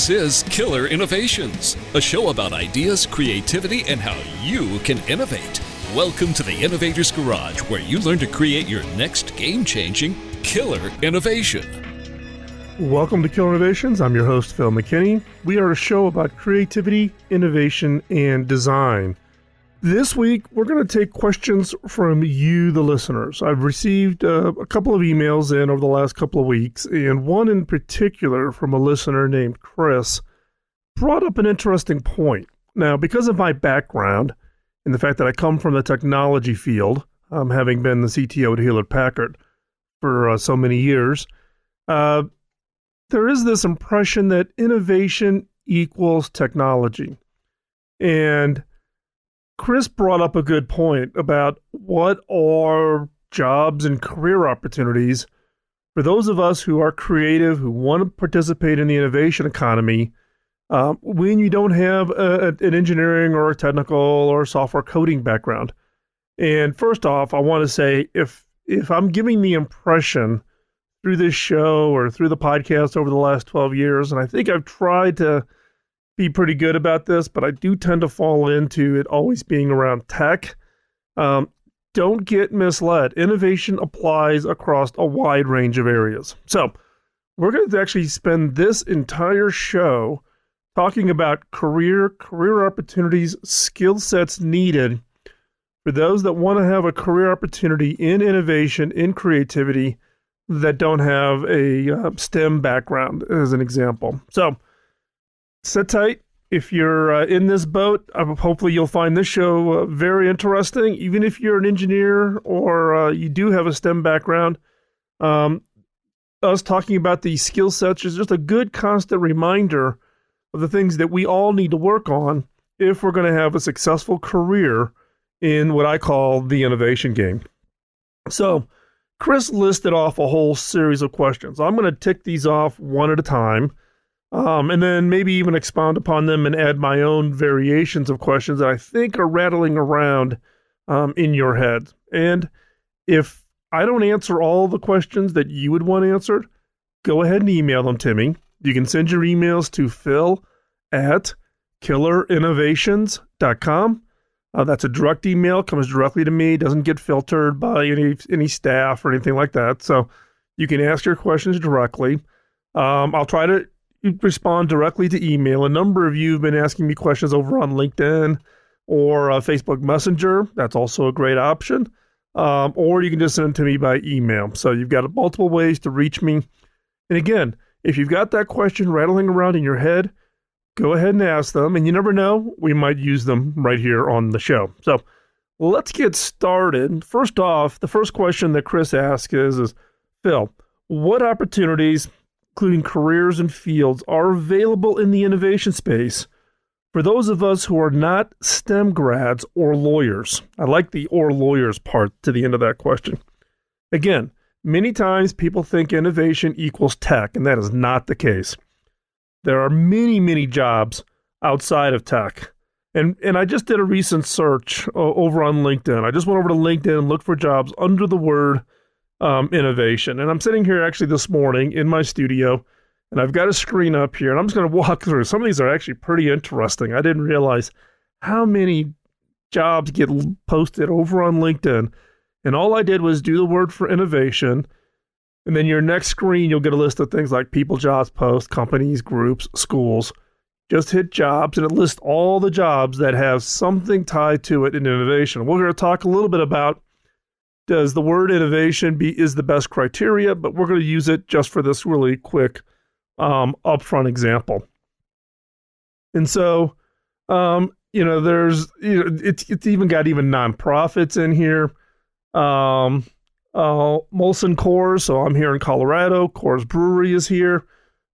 This is Killer Innovations, a show about ideas, creativity, and how you can innovate. Welcome to the Innovator's Garage, where you learn to create your next game-changing killer innovation. Welcome to Killer Innovations. I'm your host, Phil McKinney. We are a show about creativity, innovation, and design. This week, we're going to take questions from you, the listeners. I've received a couple of emails in over the last couple of weeks, and one in particular from a listener named Chris brought up an interesting point. Now, because of my background and the fact that I come from the technology field, having been the CTO at Hewlett-Packard for so many years, there is this impression that innovation equals technology. And Chris brought up a good point about what are jobs and career opportunities for those of us who are creative, who want to participate in the innovation economy, when you don't have an engineering or a technical or software coding background. And first off, I want to say if I'm giving the impression through this show or through the podcast over the last 12 years, and I think I've tried to be pretty good about this, but I do tend to fall into it always being around tech. Don't get misled. Innovation applies across a wide range of areas. So we're going to actually spend this entire show talking about career opportunities, skill sets needed for those that want to have a career opportunity in innovation, in creativity, that don't have a STEM background, as an example. So sit tight. If you're in this boat, hopefully you'll find this show very interesting. Even if you're an engineer or you do have a STEM background, us talking about these skill sets is just a good constant reminder of the things that we all need to work on if we're going to have a successful career in what I call the innovation game. So Chris listed off a whole series of questions. I'm going to tick these off one at a time. And then maybe even expound upon them and add my own variations of questions that I think are rattling around in your head. And if I don't answer all the questions that you would want answered, go ahead and email them to me. You can send your emails to phil@killerinnovations.com. That's a direct email, comes directly to me, doesn't get filtered by any staff or anything like that. So you can ask your questions directly. I'll try to respond directly to email. A number of you have been asking me questions over on LinkedIn or Facebook Messenger. That's also a great option. Or you can just send them to me by email. So you've got multiple ways to reach me. And again, if you've got that question rattling around in your head, go ahead and ask them. And you never know, we might use them right here on the show. So let's get started. First off, the first question that Chris asked is Phil, what opportunities, including careers and fields, are available in the innovation space for those of us who are not STEM grads or lawyers? I like the or lawyers part to the end of that question. Again, many times people think innovation equals tech, and that is not the case. There are many, many jobs outside of tech. And I just did a recent search over on LinkedIn. I just went over to LinkedIn and looked for jobs under the word innovation. And I'm sitting here actually this morning in my studio, and I've got a screen up here, and I'm just going to walk through. Some of these are actually pretty interesting. I didn't realize how many jobs get posted over on LinkedIn. And all I did was do the word for innovation. And then your next screen, you'll get a list of things like people, jobs, posts, companies, groups, schools. Just hit jobs, and it lists all the jobs that have something tied to it in innovation. We're going to talk a little bit about, does the word innovation is the best criteria, but we're going to use it just for this really quick upfront example. And so, there's, it's even got nonprofits in here. Molson Coors, so I'm here in Colorado. Coors Brewery is here.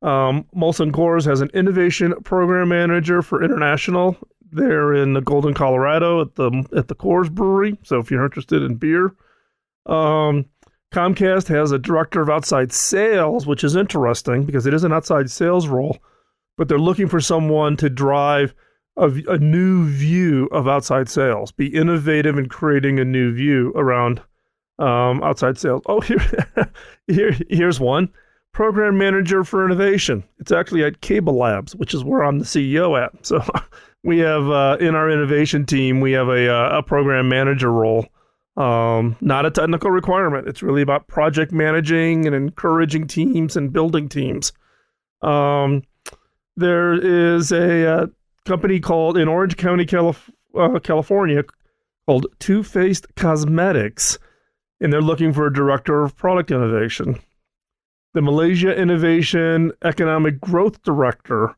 Molson Coors has an innovation program manager for international. They're in Golden, Colorado at the Coors Brewery. So if you're interested in beer, Comcast has a director of outside sales, which is interesting because it is an outside sales role, but they're looking for someone to drive a new view of outside sales, be innovative in creating a new view around outside sales. Oh, here's one. program manager for innovation. It's actually at Cable Labs, which is where I'm the CEO at. So we have in our innovation team, we have a program manager role. Not a technical requirement. It's really about project managing and encouraging teams and building teams. There is a company called in Orange County, California, called Two Faced Cosmetics, and they're looking for a director of product innovation. The Malaysia Innovation Economic Growth Director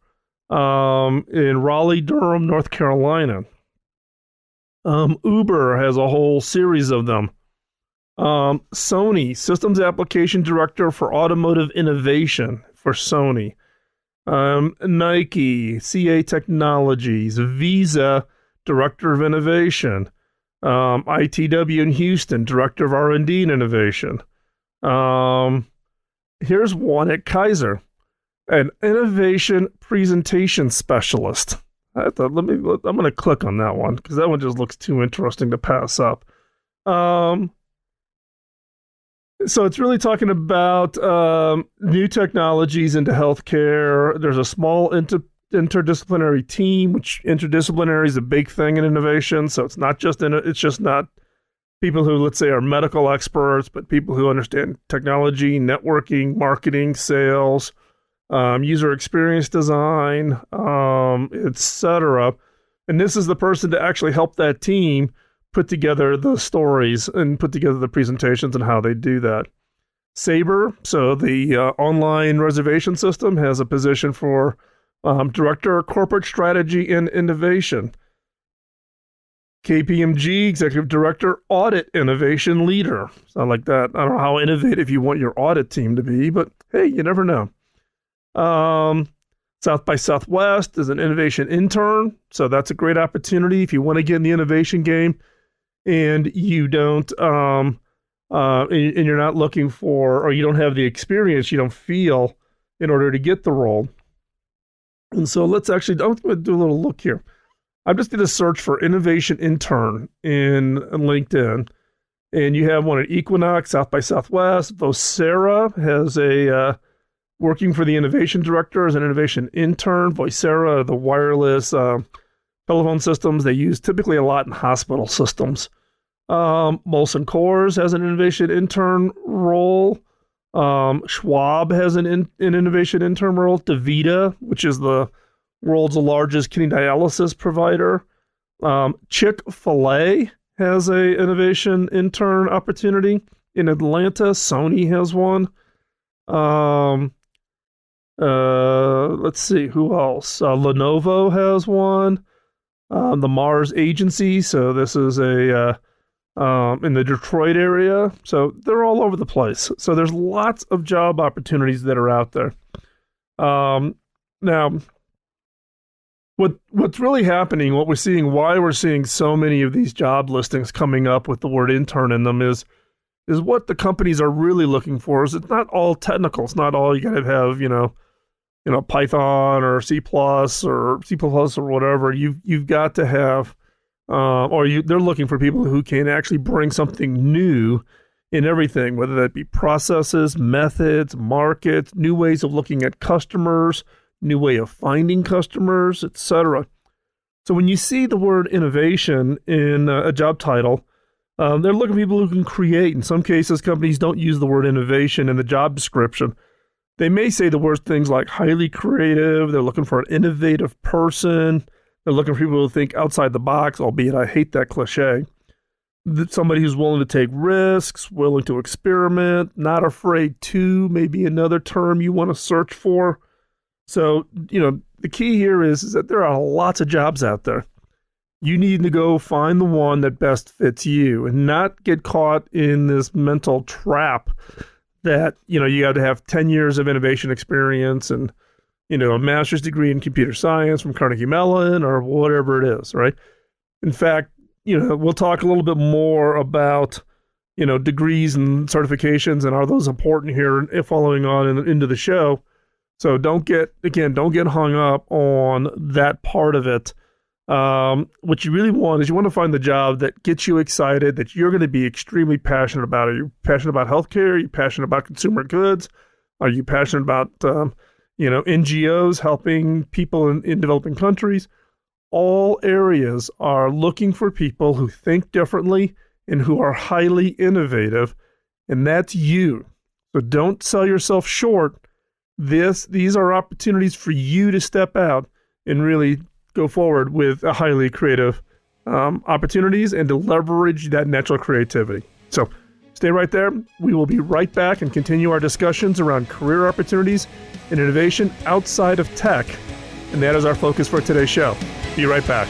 in Raleigh-Durham, North Carolina. Uber has a whole series of them. Sony, Systems Application Director for Automotive Innovation for Sony. Nike, CA Technologies, Visa, Director of Innovation. ITW in Houston, Director of R&D and Innovation. Here's one at Kaiser, an Innovation Presentation Specialist. I'm going to click on that one because that one just looks too interesting to pass up. So it's really talking about new technologies into healthcare. There's a small interdisciplinary team, which interdisciplinary is a big thing in innovation. So it's not people who, let's say, are medical experts, but people who understand technology, networking, marketing, sales, user experience design, etc. And this is the person to actually help that team put together the stories and put together the presentations and how they do that. Sabre, so the online reservation system, has a position for Director of Corporate Strategy and Innovation. KPMG, Executive Director, Audit Innovation Leader. Sound like that. I don't know how innovative you want your audit team to be, but hey, you never know. South by Southwest is an innovation intern. So that's a great opportunity if you want to get in the innovation game and you don't, and you're not looking for, or you don't have the experience, you don't feel in order to get the role. And so I'm going to do a little look here. I just did a search for innovation intern in LinkedIn, and you have one at Equinox, South by Southwest. Vocera has a working for the innovation director as an innovation intern. Vocera, the wireless telephone systems they use typically a lot in hospital systems. Molson Coors has an innovation intern role. Schwab has an innovation intern role. DaVita, which is the world's largest kidney dialysis provider. Chick-fil-A has a innovation intern opportunity in Atlanta. Sony has one. Let's see, who else? Lenovo has one. The Mars Agency, so this is in the Detroit area. So they're all over the place. So there's lots of job opportunities that are out there. Now, what's really happening, what we're seeing, why we're seeing so many of these job listings coming up with the word intern in them is what the companies are really looking for. Is it's not all technical. It's not all you got to have, Python or C++ or C++ or whatever. You've got to have, they're looking for people who can actually bring something new in everything, whether that be processes, methods, markets, new ways of looking at customers, new way of finding customers, etc. So when you see the word innovation in a job title, they're looking for people who can create. In some cases, companies don't use the word innovation in the job description. They may say the words things like highly creative. They're looking for an innovative person. They're looking for people who think outside the box, albeit I hate that cliche. Somebody who's willing to take risks, willing to experiment, not afraid to, maybe another term you want to search for. So, the key here is that there are lots of jobs out there. You need to go find the one that best fits you and not get caught in this mental trap that, you got to have 10 years of innovation experience and, a master's degree in computer science from Carnegie Mellon or whatever it is, right? In fact, we'll talk a little bit more about, degrees and certifications and are those important here following on into the show. So don't get hung up on that part of it. What you really want is you want to find the job that gets you excited, that you're going to be extremely passionate about it. You're passionate about healthcare, you're passionate about consumer goods, Are you passionate about, NGOs helping people in developing countries? All areas are looking for people who think differently and who are highly innovative, and that's you. So don't sell yourself short. These are opportunities for you to step out and really go forward with a highly creative opportunities and to leverage that natural creativity. So stay right there. We will be right back and continue our discussions around career opportunities and innovation outside of tech. And that is our focus for today's show. Be right back.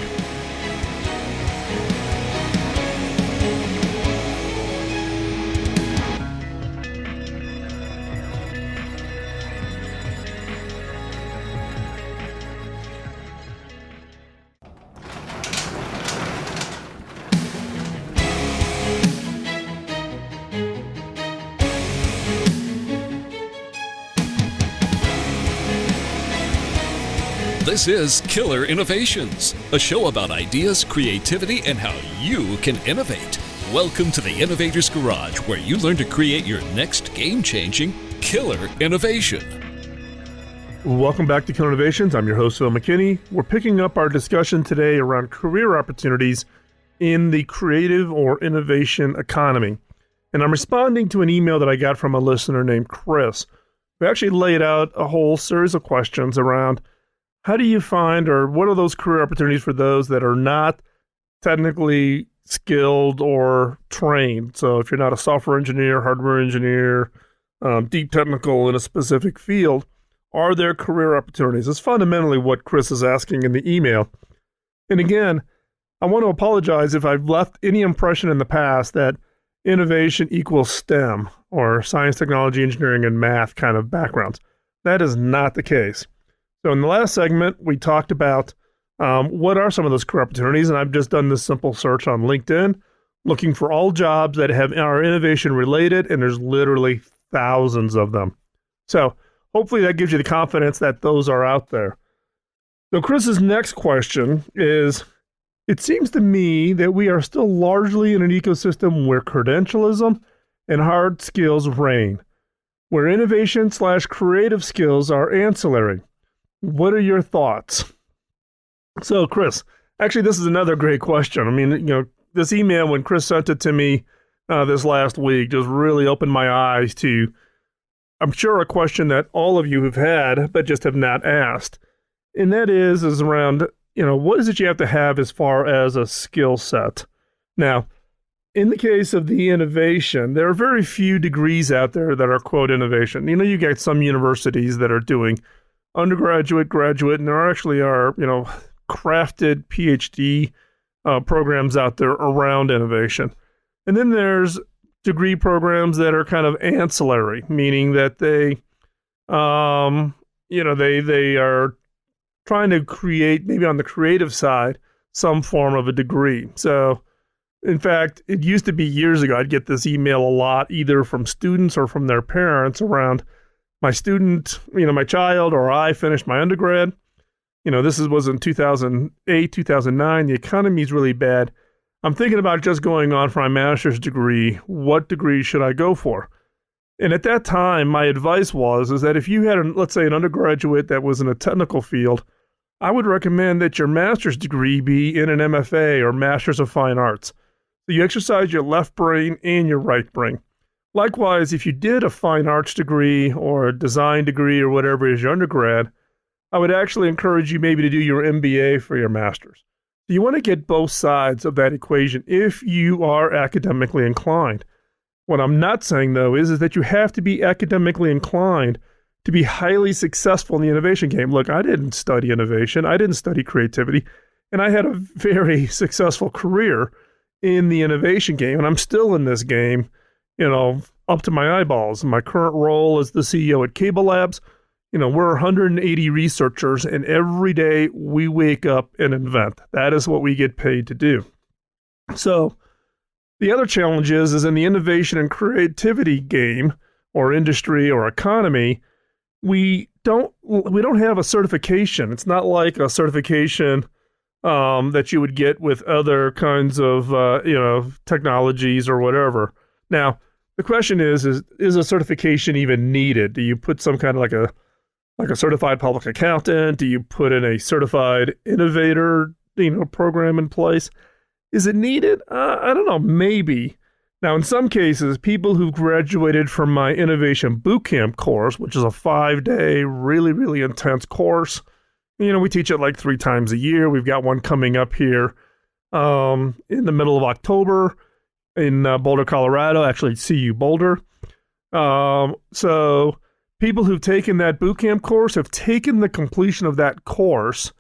This is Killer Innovations, a show about ideas, creativity, and how you can innovate. Welcome to the Innovator's Garage, where you learn to create your next game-changing killer innovation. Welcome back to Killer Innovations. I'm your host, Phil McKinney. We're picking up our discussion today around career opportunities in the creative or innovation economy. And I'm responding to an email that I got from a listener named Chris, who actually laid out a whole series of questions around how do you find, or what are those career opportunities for those that are not technically skilled or trained? So if you're not a software engineer, hardware engineer, deep technical in a specific field, are there career opportunities? That's fundamentally what Chris is asking in the email. And again, I want to apologize if I've left any impression in the past that innovation equals STEM or science, technology, engineering, and math kind of backgrounds. That is not the case. So in the last segment, we talked about what are some of those career opportunities, and I've just done this simple search on LinkedIn, looking for all jobs that are innovation related, and there's literally thousands of them. So hopefully that gives you the confidence that those are out there. So Chris's next question is, it seems to me that we are still largely in an ecosystem where credentialism and hard skills reign, where innovation/creative skills are ancillary. What are your thoughts? So, Chris, actually, this is another great question. I mean, this email, when Chris sent it to me this last week, just really opened my eyes to, I'm sure, a question that all of you have had, but just have not asked. And that is around, what is it you have to have as far as a skill set? Now, in the case of the innovation, there are very few degrees out there that are, quote, innovation. You get some universities that are doing undergraduate, graduate, and there actually are, crafted PhD programs out there around innovation. And then there's degree programs that are kind of ancillary, meaning that they are trying to create, maybe on the creative side, some form of a degree. So, in fact, it used to be years ago, I'd get this email a lot, either from students or from their parents around, my student, my child, or I finished my undergrad. This was in 2008, 2009. The economy is really bad. I'm thinking about just going on for my master's degree. What degree should I go for? And at that time, my advice is that if you had, let's say, an undergraduate that was in a technical field, I would recommend that your master's degree be in an MFA or Master's of Fine Arts. So you exercise your left brain and your right brain. Likewise, if you did a fine arts degree or a design degree or whatever is your undergrad, I would actually encourage you maybe to do your MBA for your master's. So you want to get both sides of that equation if you are academically inclined. What I'm not saying, though, is that you have to be academically inclined to be highly successful in the innovation game. Look, I didn't study innovation. I didn't study creativity. And I had a very successful career in the innovation game. And I'm still in this game, up to my eyeballs. My current role as the CEO at Cable Labs, we're 180 researchers, and every day we wake up and invent. That is what we get paid to do. So the other challenge is in the innovation and creativity game or industry or economy, we don't have a certification. It's not like a certification that you would get with other kinds of technologies or whatever. Now, The question is a certification even needed? Do you put some kind of like a certified public accountant? Do you put in a certified innovator, program in place? Is it needed? I don't know, maybe. Now, in some cases, people who've graduated from my Innovation Bootcamp course, which is a 5-day, really, really intense course, we teach it like 3 times a year. We've got one coming up here in the middle of October in Boulder, Colorado, actually CU Boulder. So people who've taken that bootcamp course have taken the completion of that course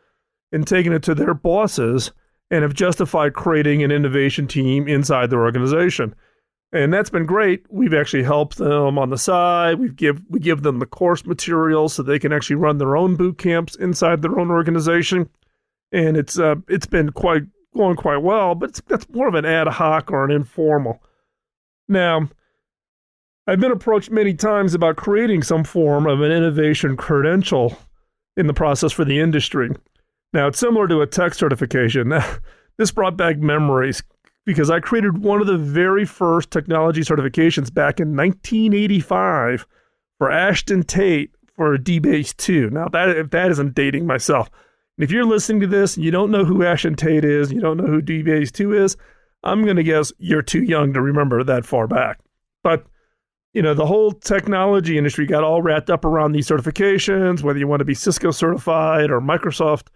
and taken it to their bosses and have justified creating an innovation team inside their organization. And that's been great. We've actually helped them on the side. We give them the course materials so they can actually run their own boot camps inside their own organization. And it's been going quite well, but that's more of an ad hoc or an informal. Now, I've been approached many times about creating some form of an innovation credential in the process for the industry. Now, it's similar to a tech certification. This brought back memories because I created one of the very first technology certifications back in 1985 for Ashton Tate for DBase 2. Now, if that isn't dating myself. And if you're listening to this and you don't know who Ashton Tate is, you don't know who DBase 2 is, I'm going to guess you're too young to remember that far back. But, the whole technology industry got all wrapped up around these certifications, whether you want to be Cisco certified or Microsoft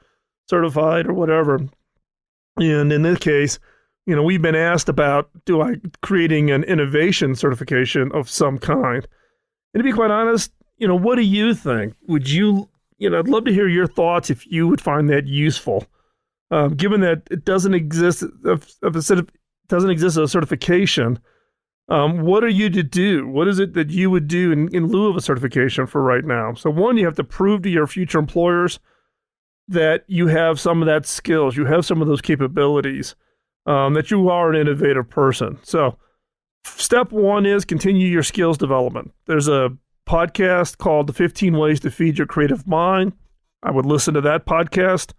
certified or whatever. And in this case, we've been asked about creating an innovation certification of some kind. And to be quite honest, what do you think? Would you, I'd love to hear your thoughts if you would find that useful. Given that it doesn't exist, doesn't exist as a certification, what are you to do? What is it that you would do in lieu of a certification for right now? So one, you have to prove to your future employers that you have some of that skills, you have some of those capabilities, that you are an innovative person. So step one is continue your skills development. There's a podcast called The 15 Ways to Feed Your Creative Mind. I would listen to that podcast.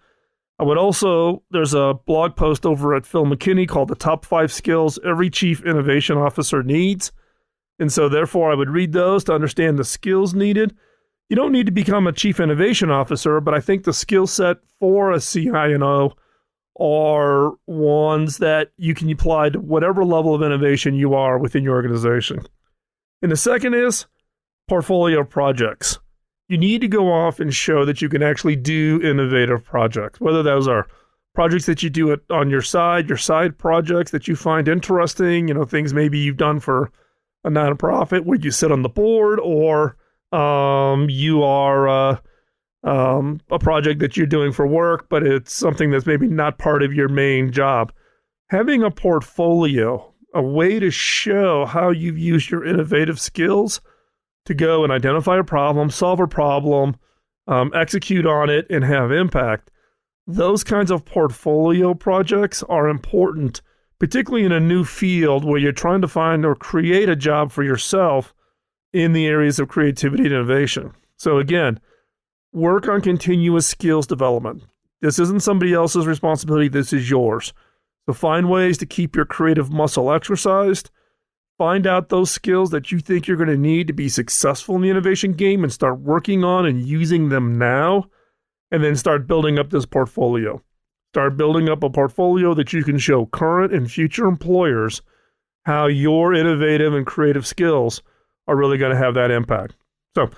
There's a blog post over at Phil McKinney called The Top 5 Skills Every Chief Innovation Officer Needs. And so therefore I would read those to understand the skills needed. You don't need to become a chief innovation officer, but I think the skill set for a CIO are ones that you can apply to whatever level of innovation you are within your organization. And the second is portfolio projects. You need to go off and show that you can actually do innovative projects, whether those are projects that you do on your side projects that you find interesting, things maybe you've done for a nonprofit where you sit on the board, or you are a project that you're doing for work, but it's something that's maybe not part of your main job. Having a portfolio, a way to show how you've used your innovative skills to go and identify a problem, solve a problem, execute on it, and have impact. Those kinds of portfolio projects are important, particularly in a new field where you're trying to find or create a job for yourself in the areas of creativity and innovation. So again, work on continuous skills development. This isn't somebody else's responsibility. This is yours. So find ways to keep your creative muscle exercised. Find out those skills that you think you're going to need to be successful in the innovation game and start working on and using them now. And then start building up this portfolio. Start building up a portfolio that you can show current and future employers how your innovative and creative skills are really going to have that impact. So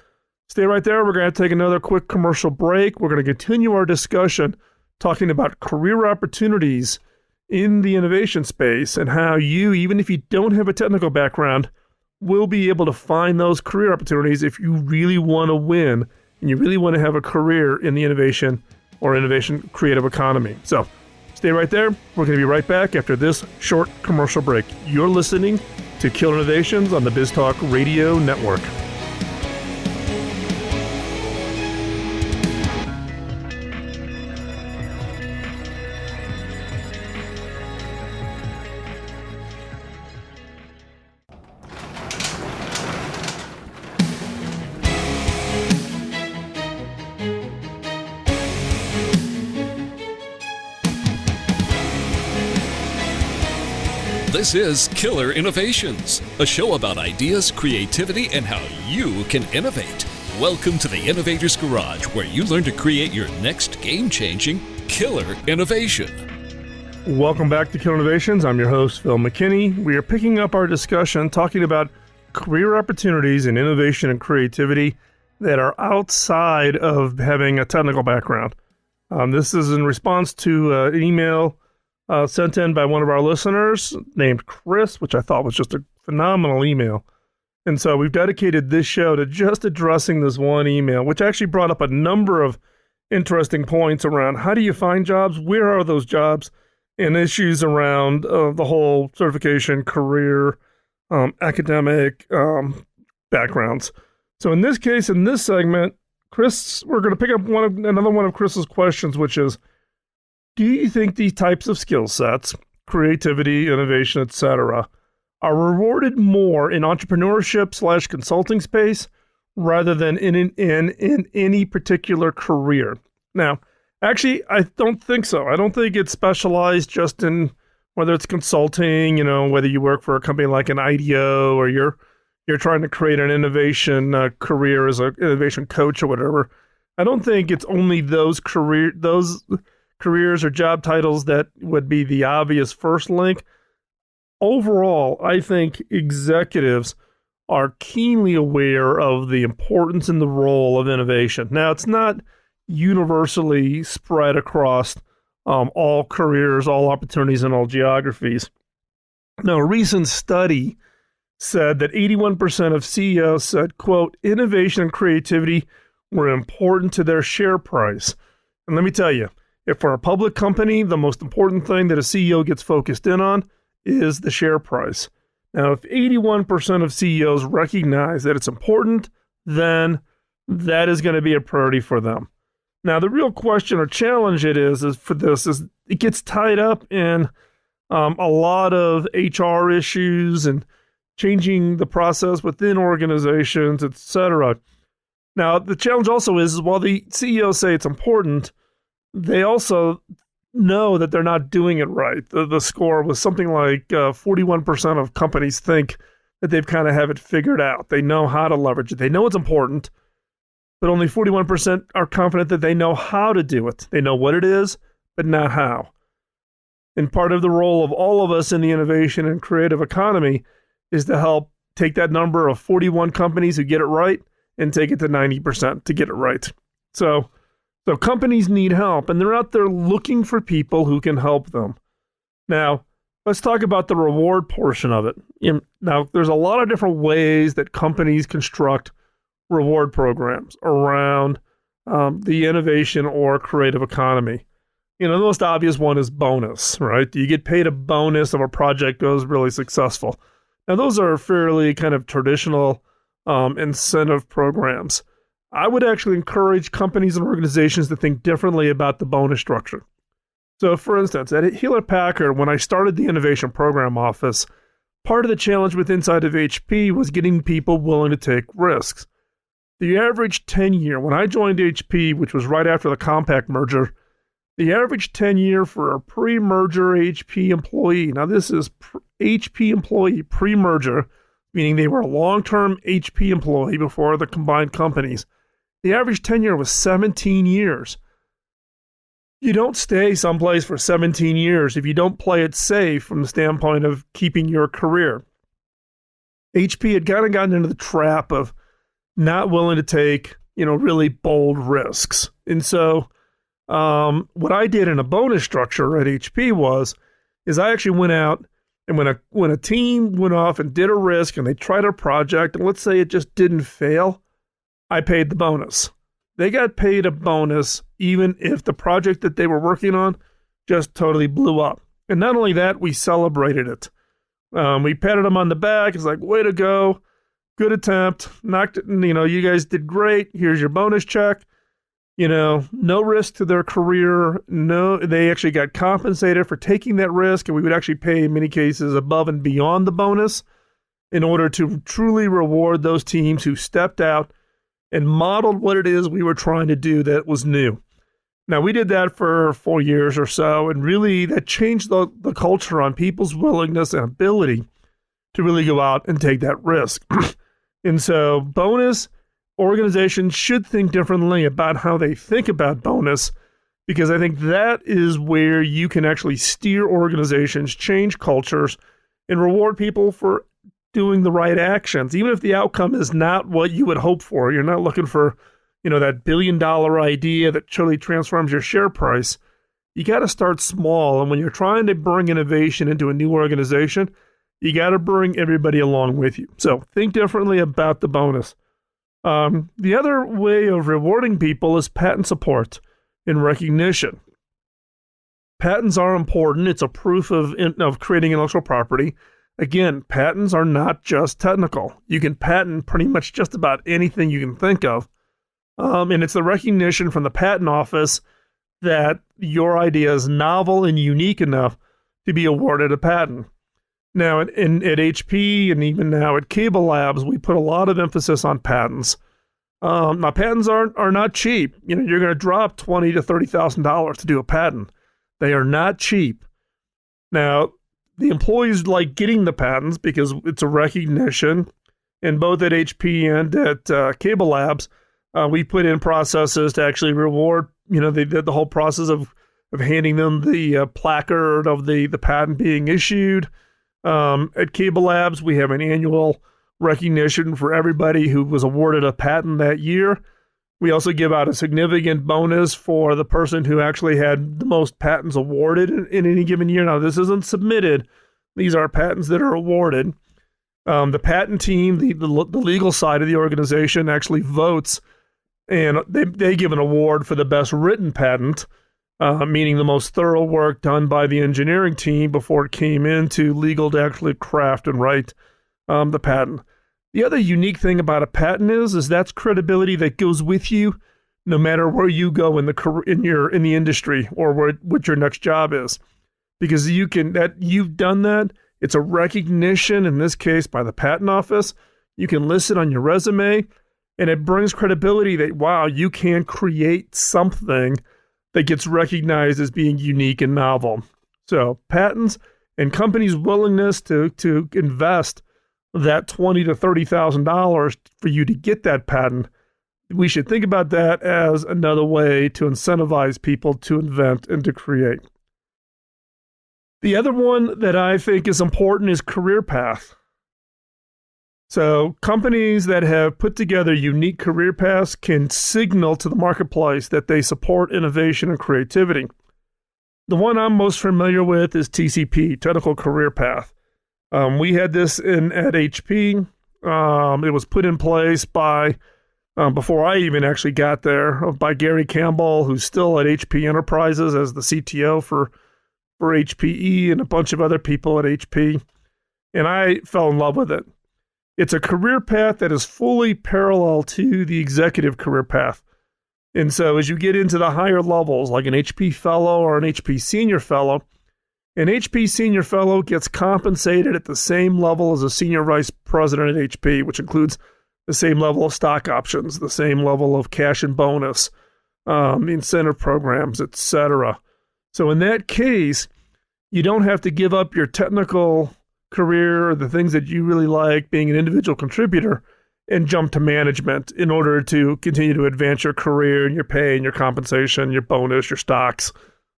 stay right there. We're going to take another quick commercial break. We're going to continue our discussion talking about career opportunities in the innovation space and how you, even if you don't have a technical background, will be able to find those career opportunities if you really want to win and you really want to have a career in the innovation or innovation creative economy. So stay right there. We're going to be right back after this short commercial break. You're listening to Killer Innovations on the BizTalk Radio Network. This is Killer Innovations, a show about ideas, creativity, and how you can innovate. Welcome to the Innovator's Garage, where you learn to create your next game-changing killer innovation. Welcome back to Killer Innovations. I'm your host, Phil McKinney. We are picking up our discussion talking about career opportunities in innovation and creativity that are outside of having a technical background. This is in response to an email sent in by one of our listeners named Chris, which I thought was just a phenomenal email. And so we've dedicated this show to just addressing this one email, which actually brought up a number of interesting points around how do you find jobs, where are those jobs, and issues around the whole certification, career, academic backgrounds. So in this case, in this segment, Chris, we're going to pick up another one of Chris's questions, which is, do you think these types of skill sets, creativity, innovation, etc., are rewarded more in entrepreneurship / consulting space rather than in any particular career? Now, actually, I don't think so. I don't think it's specialized just in whether it's consulting, whether you work for a company like an IDEO or you're trying to create an innovation career as an innovation coach or whatever. I don't think it's only those careers or job titles that would be the obvious first link. Overall, I think executives are keenly aware of the importance and the role of innovation. Now, it's not universally spread across all careers, all opportunities, and all geographies. Now, a recent study said that 81% of CEOs said, quote, innovation and creativity were important to their share price. And let me tell you, if for a public company, the most important thing that a CEO gets focused in on is the share price. Now, if 81% of CEOs recognize that it's important, then that is going to be a priority for them. Now, the real question or challenge is it gets tied up in a lot of HR issues and changing the process within organizations, etc. Now, the challenge also is while the CEOs say it's important, they also know that they're not doing it right. The score was something like 41% of companies think that they've kind of have it figured out. They know how to leverage it. They know it's important, but only 41% are confident that they know how to do it. They know what it is, but not how. And part of the role of all of us in the innovation and creative economy is to help take that number of 41 companies who get it right and take it to 90% to get it right. So companies need help, and they're out there looking for people who can help them. Now, let's talk about the reward portion of it. Now, there's a lot of different ways that companies construct reward programs around the innovation or creative economy. The most obvious one is bonus, right? You get paid a bonus if a project goes really successful. Now, those are fairly kind of traditional incentive programs. I would actually encourage companies and organizations to think differently about the bonus structure. So, for instance, at Hewlett-Packard, when I started the Innovation Program Office, part of the challenge with inside of HP was getting people willing to take risks. The average tenure, when I joined HP, which was right after the Compaq merger, the average tenure for a pre-merger HP employee, now this is HP employee pre-merger, meaning they were a long-term HP employee before the combined companies. The average tenure was 17 years. You don't stay someplace for 17 years if you don't play it safe from the standpoint of keeping your career. HP had kind of gotten into the trap of not willing to take, really bold risks. And so what I did in a bonus structure at HP is I actually went out and when a team went off and did a risk and they tried a project and let's say it just didn't fail, I paid the bonus. They got paid a bonus even if the project that they were working on just totally blew up. And not only that, we celebrated it. We patted them on the back. It's like, way to go. Good attempt. Knocked it. You guys did great. Here's your bonus check. No risk to their career. No, they actually got compensated for taking that risk. And we would actually pay in many cases above and beyond the bonus in order to truly reward those teams who stepped out and modeled what it is we were trying to do that was new. Now, we did that for 4 years or so, and really that changed the culture on people's willingness and ability to really go out and take that risk. And so bonus organizations should think differently about how they think about bonus, because I think that is where you can actually steer organizations, change cultures, and reward people for doing the right actions, even if the outcome is not what you would hope for. You're not looking for, that $1 billion idea that truly transforms your share price. You got to start small. And when you're trying to bring innovation into a new organization, you got to bring everybody along with you. So think differently about the bonus. The other way of rewarding people is patent support and recognition. Patents are important. It's a proof of creating intellectual property. Again, patents are not just technical. You can patent pretty much just about anything you can think of. And it's the recognition from the patent office that your idea is novel and unique enough to be awarded a patent. Now, at HP and even now at Cable Labs, we put a lot of emphasis on patents. Now, patents are not cheap. You're going to drop $20,000 to $30,000 to do a patent. They are not cheap. Now, the employees like getting the patents because it's a recognition. And both at HP and at Cable Labs, we put in processes to actually reward. They did the whole process of handing them the placard of the patent being issued. At Cable Labs, we have an annual recognition for everybody who was awarded a patent that year. We also give out a significant bonus for the person who actually had the most patents awarded in any given year. Now, this isn't submitted. These are patents that are awarded. The patent team, the legal side of the organization, actually votes, and they give an award for the best written patent, meaning the most thorough work done by the engineering team before it came into legal to actually craft and write the patent. The other unique thing about a patent is that's credibility that goes with you no matter where you go in the industry or what your next job is, because you've done that. It's a recognition, in this case by the patent office. You can list it on your resume, and it brings credibility that, wow, you can create something that gets recognized as being unique and novel. So patents and companies' willingness to invest that $20,000 to $30,000 for you to get that patent, we should think about that as another way to incentivize people to invent and to create. The other one that I think is important is career path. So companies that have put together unique career paths can signal to the marketplace that they support innovation and creativity. The one I'm most familiar with is TCP, Technical Career Path. We had this at HP. It was put in place by, before I even actually got there, by Gary Campbell, who's still at HP Enterprises as the CTO for HPE and a bunch of other people at HP. And I fell in love with it. It's a career path that is fully parallel to the executive career path. And so as you get into the higher levels, like an HP fellow or an HP senior fellow, an HP senior fellow gets compensated at the same level as a senior vice president at HP, which includes the same level of stock options, the same level of cash and bonus, incentive programs, etc. So in that case, you don't have to give up your technical career or the things that you really like, being an individual contributor, and jump to management in order to continue to advance your career and your pay and your compensation, your bonus, your stocks,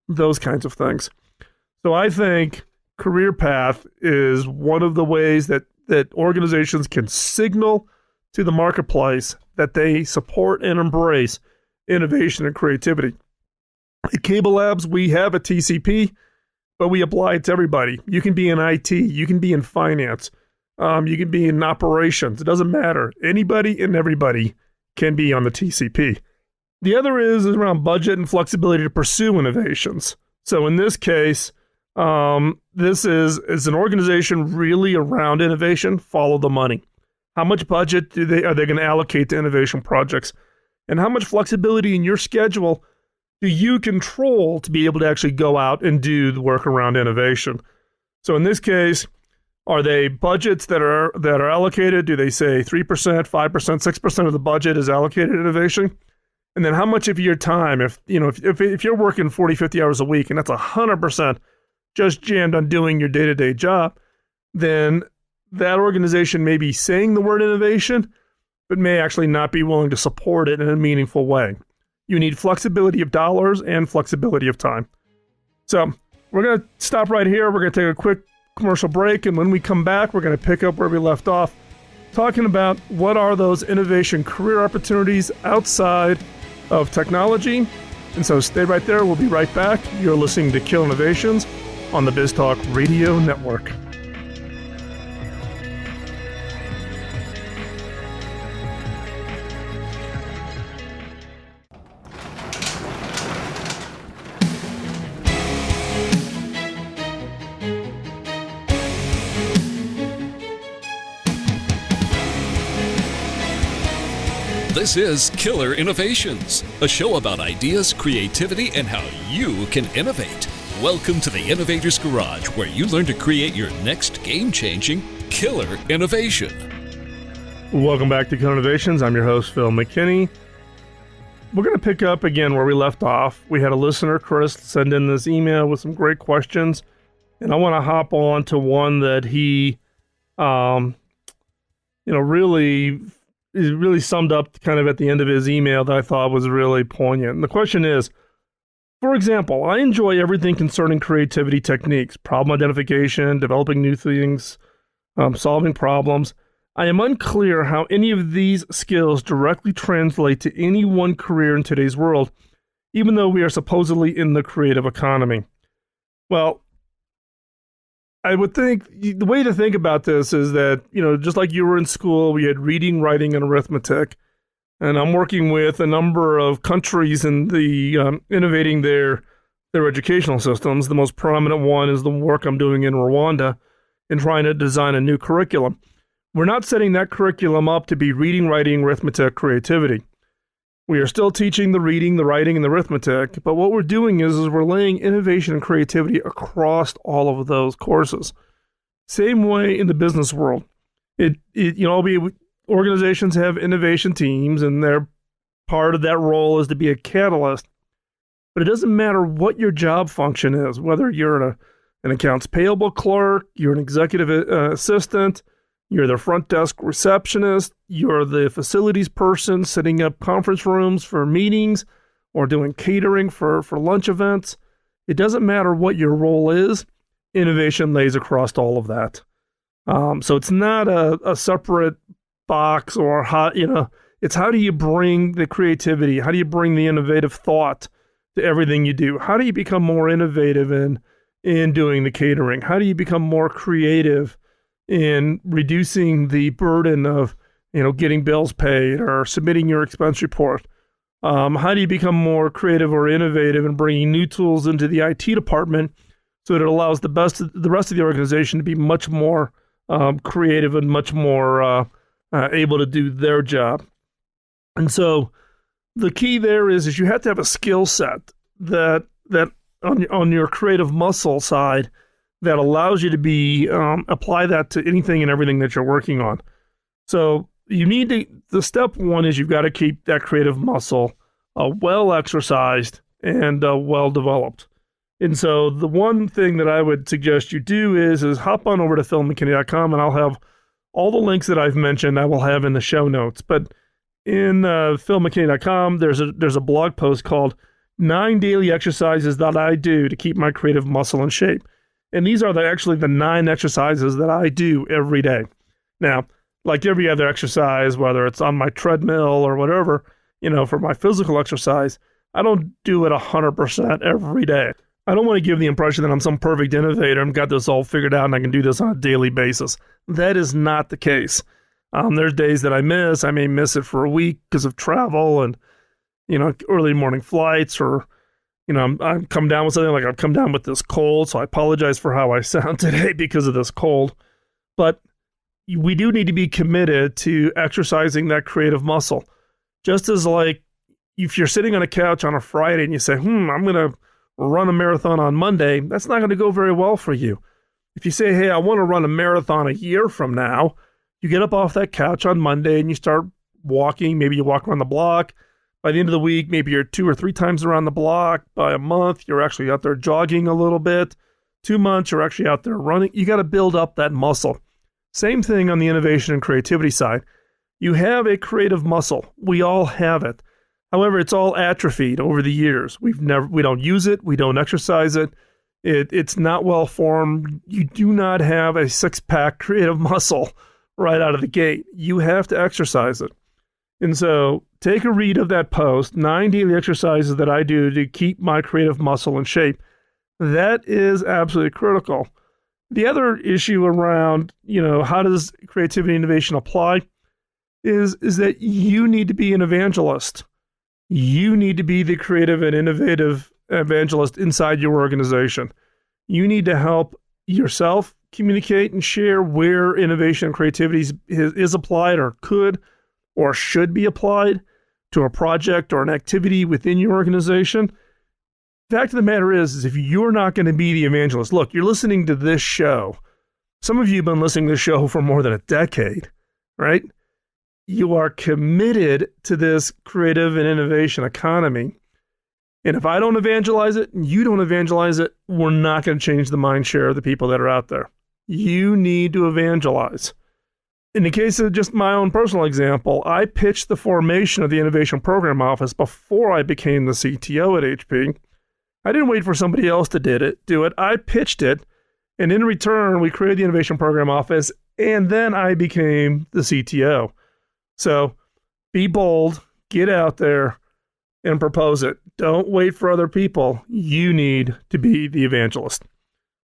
those kinds of things. So I think career path is one of the ways that organizations can signal to the marketplace that they support and embrace innovation and creativity. At Cable Labs, we have a TCP, but we apply it to everybody. You can be in IT, you can be in finance, you can be in operations. It doesn't matter. Anybody and everybody can be on the TCP. The other is around budget and flexibility to pursue innovations. So in this case, this is an organization really around innovation. Follow the money. How much budget are they going to allocate to innovation projects? And how much flexibility in your schedule do you control to be able to actually go out and do the work around innovation? So in this case, are they budgets that are allocated? Do they say 3%, 5%, 6% of the budget is allocated to innovation? And then how much of your time, if you're working 40, 50 hours a week, and that's 100% just jammed on doing your day-to-day job, then that organization may be saying the word innovation, but may actually not be willing to support it in a meaningful way. You need flexibility of dollars and flexibility of time. So we're going to stop right here. We're going to take a quick commercial break. And when we come back, we're going to pick up where we left off, talking about what are those innovation career opportunities outside of technology. And so stay right there. We'll be right back. You're listening to Kill Innovations on the BizTalk Radio Network. This is Killer Innovations, a show about ideas, creativity, and how you can innovate. Welcome to the Innovator's Garage, where you learn to create your next game-changing killer innovation. Welcome back to Killer Innovations. I'm your host, Phil McKinney. We're going to pick up again where we left off. We had a listener, Chris, send in this email with some great questions, and I want to hop on to one that he, really summed up kind of at the end of his email that I thought was really poignant. And the question is, for example, I enjoy everything concerning creativity techniques, problem identification, developing new things, solving problems. I am unclear how any of these skills directly translate to any one career in today's world, even though we are supposedly in the creative economy. Well, I would think the way to think about this is that, just like you were in school, we had reading, writing, and arithmetic. And I'm working with a number of countries in the innovating their educational systems. The most prominent one is the work I'm doing in Rwanda in trying to design a new curriculum. We're not setting that curriculum up to be reading, writing, arithmetic, creativity. We are still teaching the reading, the writing, and the arithmetic, but what we're doing is we're laying innovation and creativity across all of those courses. Same way in the business world. Organizations have innovation teams, and their part of that role is to be a catalyst. But it doesn't matter what your job function is, whether you're an accounts payable clerk, you're an executive assistant, you're the front desk receptionist, you're the facilities person setting up conference rooms for meetings or doing catering for lunch events. It doesn't matter what your role is, innovation lays across all of that. So it's not a separate box or it's how do you bring the creativity? How do you bring the innovative thought to everything you do? How do you become more innovative in doing the catering? How do you become more creative in reducing the burden of, getting bills paid or submitting your expense report? How do you become more creative or innovative in bringing new tools into the IT department so that it allows the rest of the organization to be much more creative and much more able to do their job? And so the key there is you have to have a skill set that on your creative muscle side that allows you to be apply that to anything and everything that you're working on. So the step one is you've got to keep that creative muscle well exercised and well developed. And so the one thing that I would suggest you do is hop on over to philmckinney.com, and I'll have all the links that I've mentioned I will have in the show notes. But in philmckinney.com, there's a blog post called 9 Daily Exercises That I Do to Keep My Creative Muscle in Shape. And these are actually the 9 exercises that I do every day. Now, like every other exercise, whether it's on my treadmill or whatever, for my physical exercise, I don't do it 100% every day. I don't want to give the impression that I'm some perfect innovator and got this all figured out and I can do this on a daily basis. That is not the case. There's days that I miss. I may miss it for a week because of travel and, early morning flights, or I'm come down with something, like I've come down with this cold, so I apologize for how I sound today because of this cold. But we do need to be committed to exercising that creative muscle. Just as like if you're sitting on a couch on a Friday and you say, I'm going to run a marathon on Monday, that's not going to go very well for you. If you say, hey, I want to run a marathon a year from now, you get up off that couch on Monday and you start walking. Maybe you walk around the block. By the end of the week, maybe you're 2 or 3 times around the block. By a month, you're actually out there jogging a little bit. 2 months, you're actually out there running. You got to build up that muscle. Same thing on the innovation and creativity side. You have a creative muscle. We all have it. However, it's all atrophied over the years. We don't use it. We don't exercise it. It's not well formed. You do not have a 6-pack creative muscle right out of the gate. You have to exercise it. And so take a read of that post, 9 daily exercises that I do to keep my creative muscle in shape. That is absolutely critical. The other issue around, how does creativity and innovation apply is that you need to be an evangelist. You need to be the creative and innovative evangelist inside your organization. You need to help yourself communicate and share where innovation and creativity is applied or could or should be applied to a project or an activity within your organization. The fact of the matter is if you're not going to be the evangelist, look, you're listening to this show. Some of you have been listening to this show for more than a decade, right? You are committed to this creative and innovation economy. And if I don't evangelize it and you don't evangelize it, we're not going to change the mind share of the people that are out there. You need to evangelize. In the case of just my own personal example, I pitched the formation of the Innovation Program Office before I became the CTO at HP. I didn't wait for somebody else to do it. I pitched it, and in return, we created the Innovation Program Office, and then I became the CTO. So be bold, get out there, and propose it. Don't wait for other people. You need to be the evangelist.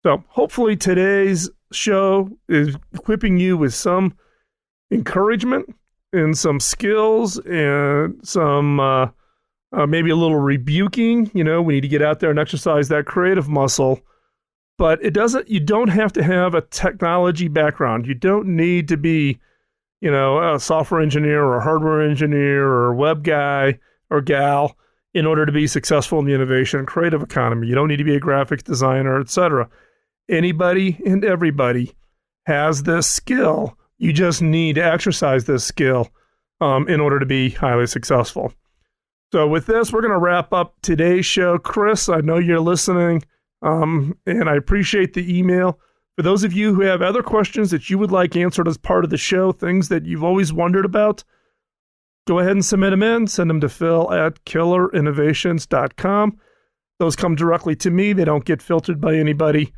So hopefully today's show is equipping you with some encouragement and some skills and some maybe a little rebuking. We need to get out there and exercise that creative muscle. But you don't have to have a technology background. You don't need to be a software engineer or a hardware engineer or a web guy or gal in order to be successful in the innovation and creative economy. You don't need to be a graphics designer, etc. Anybody and everybody has this skill. You just need to exercise this skill in order to be highly successful. So with this, we're going to wrap up today's show. Chris, I know you're listening, and I appreciate the email. For those of you who have other questions that you would like answered as part of the show, things that you've always wondered about, go ahead and submit them in. Send them to phil@killerinnovations.com. Those come directly to me. They don't get filtered by anybody,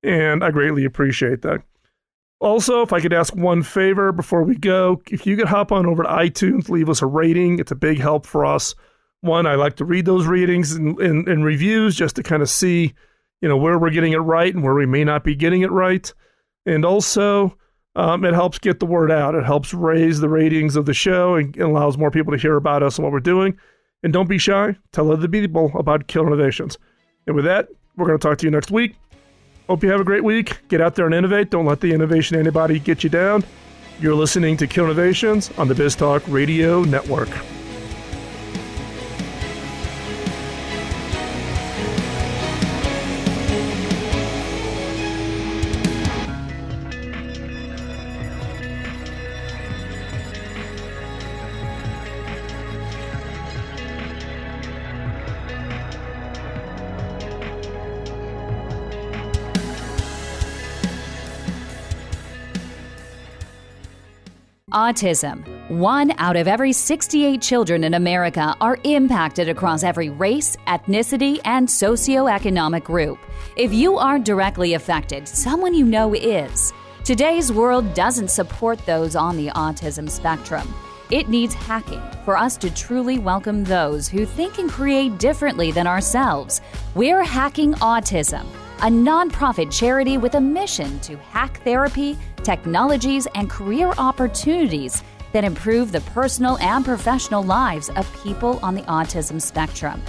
and I greatly appreciate that. Also, if I could ask one favor before we go, if you could hop on over to iTunes, leave us a rating. It's a big help for us. One, I like to read those ratings and reviews just to kind of see where we're getting it right and where we may not be getting it right. And also, it helps get the word out. It helps raise the ratings of the show and allows more people to hear about us and what we're doing. And don't be shy. Tell other people about Killer Innovations. And with that, we're going to talk to you next week. Hope you have a great week. Get out there and innovate. Don't let the innovation antibody get you down. You're listening to Killer Innovations on the BizTalk Radio Network. Autism. 1 out of every 68 children in America are impacted across every race, ethnicity, and socioeconomic group. If you aren't directly affected, someone you know is. Today's world doesn't support those on the autism spectrum. It needs hacking for us to truly welcome those who think and create differently than ourselves. We're Hacking Autism, a nonprofit charity with a mission to hack therapy, technologies, and career opportunities that improve the personal and professional lives of people on the autism spectrum.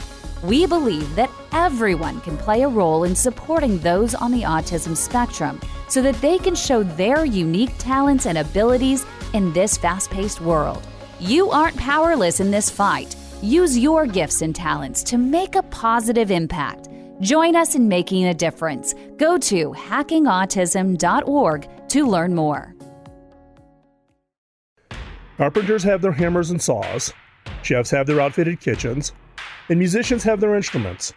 We believe that everyone can play a role in supporting those on the autism spectrum so that they can show their unique talents and abilities in this fast-paced world. You aren't powerless in this fight. Use your gifts and talents to make a positive impact. Join us in making a difference. Go to hackingautism.org to learn more. Carpenters have their hammers and saws. chefs have their outfitted kitchens, and musicians have their instruments.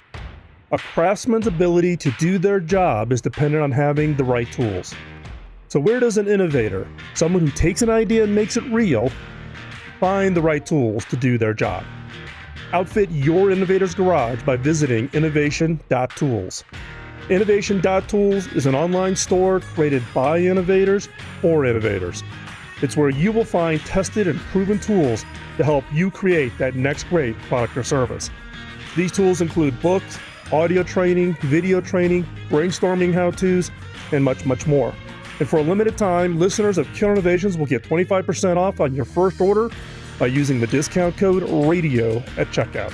A craftsman's ability to do their job is dependent on having the right tools. So where does an innovator, someone who takes an idea and makes it real, find the right tools to do their job? Outfit your innovator's garage by visiting innovation.tools. Innovation.tools is an online store created by innovators for innovators. It's where you will find tested and proven tools to help you create that next great product or service. These tools include books, audio training, video training, brainstorming how-tos, and much, much more. And for a limited time, listeners of Killer Innovations will get 25% off on your first order by using the discount code RADIO at checkout.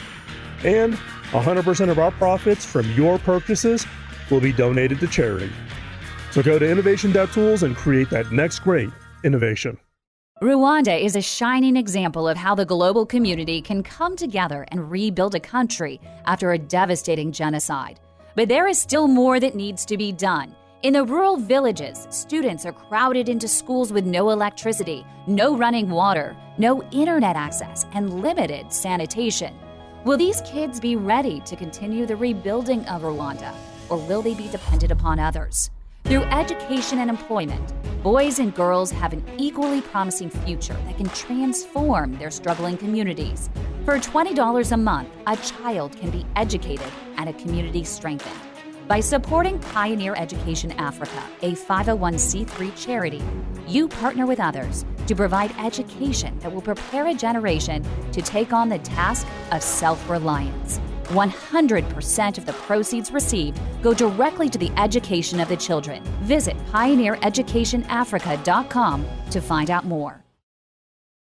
And 100% of our profits from your purchases will be donated to charity. So go to innovation.tools and create that next great innovation. Rwanda is a shining example of how the global community can come together and rebuild a country after a devastating genocide. But there is still more that needs to be done. In the rural villages, students are crowded into schools with no electricity, no running water, no internet access, and limited sanitation. Will these kids be ready to continue the rebuilding of Rwanda, or will they be dependent upon others? Through education and employment, boys and girls have an equally promising future that can transform their struggling communities. For $20 a month, a child can be educated and a community strengthened. By supporting Pioneer Education Africa, a 501c3 charity, you partner with others to provide education that will prepare a generation to take on the task of self-reliance. 100% of the proceeds received go directly to the education of the children. Visit pioneereducationafrica.com to find out more.